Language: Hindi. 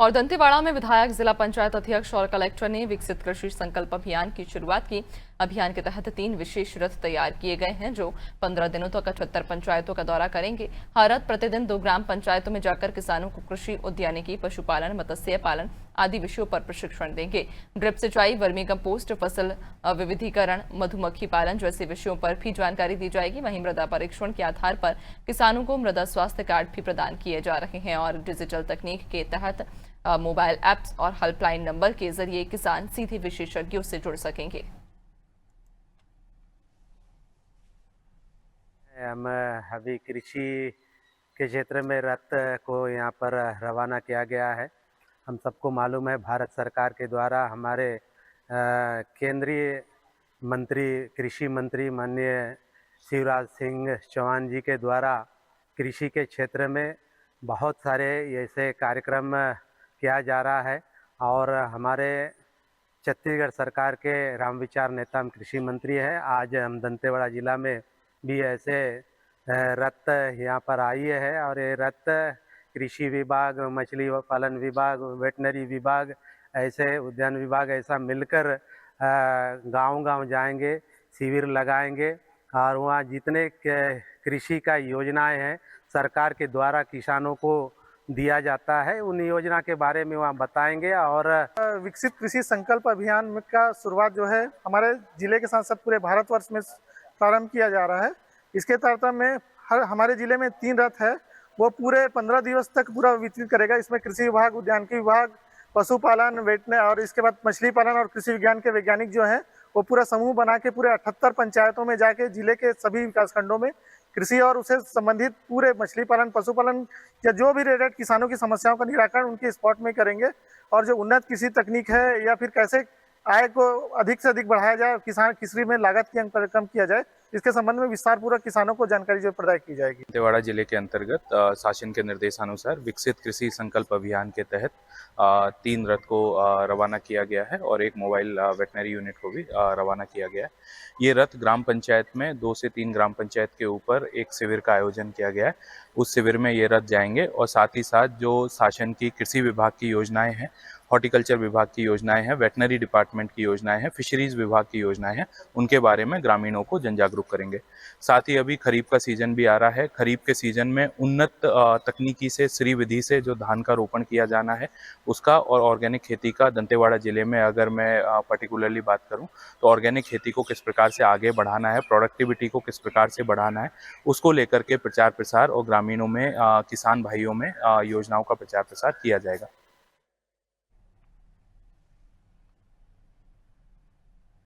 और दंतेवाड़ा में विधायक, जिला पंचायत अध्यक्ष और कलेक्टर ने विकसित कृषि संकल्प अभियान की शुरुआत की। अभियान के तहत 3 विशेष रथ तैयार किए गए हैं जो 15 दिनों तक 78 पंचायतों का दौरा करेंगे। हर रथ प्रतिदिन 2 ग्राम पंचायतों में जाकर किसानों को कृषि, उद्यानिकी, पशुपालन, मत्स्य पालन आदि विषयों पर प्रशिक्षण देंगे। ड्रिप सिंचाई, वर्मी कंपोस्ट, फसल विविधीकरण, मधुमक्खी पालन जैसे विषयों पर भी जानकारी दी जाएगी। वहीं मृदा परीक्षण के आधार पर किसानों को मृदा स्वास्थ्य कार्ड भी प्रदान किए जा रहे हैं और डिजिटल तकनीक के तहत मोबाइल ऐप्स और हेल्पलाइन नंबर के जरिए किसान सीधे विशेषज्ञों से जुड़ सकेंगे। हम अभी कृषि के क्षेत्र में रथ को यहाँ पर रवाना किया गया है। हम सबको मालूम है, भारत सरकार के द्वारा हमारे केंद्रीय मंत्री, कृषि मंत्री माननीय शिवराज सिंह चौहान जी के द्वारा कृषि के क्षेत्र में बहुत सारे ऐसे कार्यक्रम किया जा रहा है और हमारे छत्तीसगढ़ सरकार के रामविचार नेता कृषि मंत्री है। आज हम दंतेवाड़ा जिला में भी ऐसे रथ यहाँ पर आई है और ये रथ कृषि विभाग, मछली पालन विभाग, वेटनरी विभाग, ऐसे उद्यान विभाग ऐसा मिलकर गांव-गांव जाएंगे, शिविर लगाएंगे और वहाँ जितने कृषि का योजनाएं हैं सरकार के द्वारा किसानों को दिया जाता है, उन योजना के बारे में वहाँ बताएंगे। और विकसित कृषि संकल्प अभियान का शुरुआत जो है हमारे जिले के साथ साथ पूरे भारतवर्ष में प्रारंभ किया जा रहा है। इसके तहत में हमारे जिले में 3 रथ है, वो पूरे 15 दिवस तक पूरा वितरित करेगा। इसमें कृषि विभाग, उद्यानिकी विभाग, पशुपालन, वेटनरी और इसके बाद मछली पालन और कृषि विज्ञान के वैज्ञानिक जो हैं वो पूरा समूह बना के पूरे 78 पंचायतों में जाके जिले के सभी विकासखंडों में कृषि और उससे संबंधित पूरे मछली पालन, पशुपालन या जो भी रिलेटेड किसानों की समस्याओं का निराकरण उनके स्पॉट में करेंगे। और जो उन्नत कृषि तकनीक है या फिर कैसे आय को अधिक से अधिक बढ़ाया जाए, किसान कृषि में लागत की अंक कम किया जाए, इसके संबंध में विस्तार पूर्वक किसानों को जानकारी जो प्रदान की जाएगी। दंतेवाड़ा जिले के अंतर्गत शासन के निर्देशानुसार विकसित कृषि संकल्प अभियान के तहत 3 रथ को रवाना किया गया है और एक मोबाइल वेटनरी यूनिट को भी रवाना किया गया है। ये रथ ग्राम पंचायत में 2 से 3 ग्राम पंचायत के ऊपर एक शिविर का आयोजन किया गया है। उस शिविर में ये रथ जाएंगे और साथ ही साथ जो शासन की कृषि विभाग की योजनाएं हैं, हॉर्टिकल्चर विभाग की योजनाएं हैं, वेटनरी डिपार्टमेंट की योजनाएं हैं, फिशरीज विभाग की योजनाएं हैं, उनके बारे में ग्रामीणों को जन जागरूक करेंगे। साथ ही अभी खरीफ का सीजन भी आ रहा है। खरीफ के सीजन में उन्नत तकनीकी से, श्री विधि से जो धान का रोपण किया जाना है उसका और ऑर्गेनिक खेती का दंतेवाड़ा जिले में अगर मैं पर्टिकुलरली बात करूं तो ऑर्गेनिक खेती को किस प्रकार से आगे बढ़ाना है, प्रोडक्टिविटी को किस प्रकार से बढ़ाना है, उसको लेकर के प्रचार प्रसार और ग्रामीणों में, किसान भाइयों में योजनाओं का प्रचार प्रसार किया जाएगा।